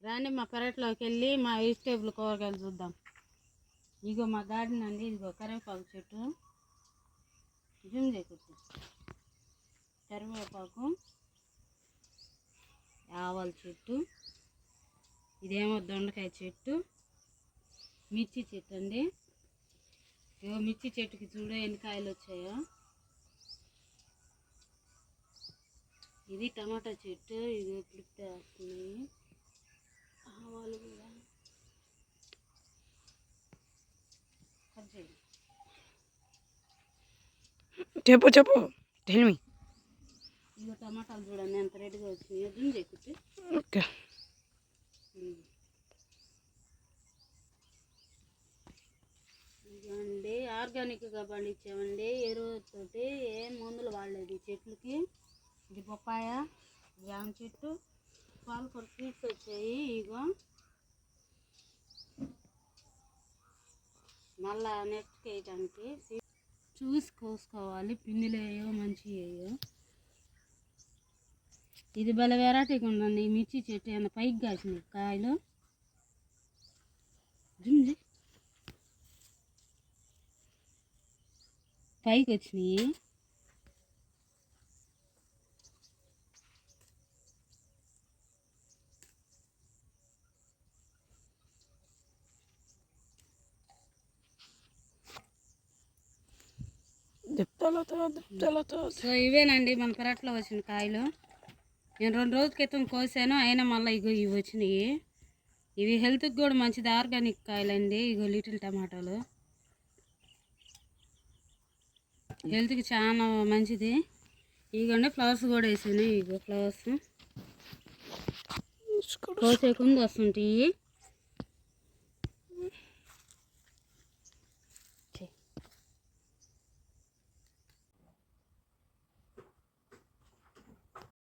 రాండి మా పెరట్లోకి వెళ్ళి మా వెజిటేబుల్ కూరగాయలు చూద్దాం. ఇగో మా గార్డెన్ అండి. ఇదిగో కరివేపాకు చెట్టు, జూమ్ చేయకూడదు, కరివేపాకు, ఆవాల చెట్టు, ఇదేమో దొండకాయ చెట్టు, మిర్చి చెట్టు అండి. ఇగో మిర్చి చెట్టుకి చూడు ఎన్ని కాయలు వచ్చాయో. ఇది టమాటా చెట్టు, ఇది క్లిప్ వస్తున్నాయి. ఆవాలు కూడా చెప్పు చెప్పు టెల్ మీ. ఇగో టమాటాలు చూడండి ఎంత రెడ్గా వచ్చినాయో. జూమ్ చేయకుంటే ఓకే. ఇదండి ఆర్గానిక్గా పండించామండి, ఎరువుతోటి, ఏం మందులు వాడలేదు ఈ చెట్లకి. ఇది పప్పాయ, జామ చెట్టు, పాలకూర సీడ్స్ వచ్చాయి. ఇగో మళ్ళా నెక్స్ట్ వేయటానికి చూసి కోసుకోవాలి, పిండిలు వేయో మంచి వేయో. ఇది భలే వెరైటీగా ఉందండి ఈ మిర్చి చెట్టు, ఏమన్నా పైకి కాసినాయి కాయలు. పైకి వచ్చినాయి. సో ఇవేనండి మన పెరట్లో వచ్చిన కాయలు. నేను 2 రోజుల క్రితం కోసాను, అయినా మళ్ళీ ఇగో ఇవి వచ్చినాయి. ఇవి హెల్త్కి కూడా మంచిది, ఆర్గానిక్ కాయలండి. ఇగో లిటిల్ టమాటాలు హెల్త్కి చాలా మంచిది. ఇగోండి ఫ్లవర్స్ కూడా వేసాను. ఇగో ఫ్లవర్స్ కోసేకుంది వస్తుంటాయి.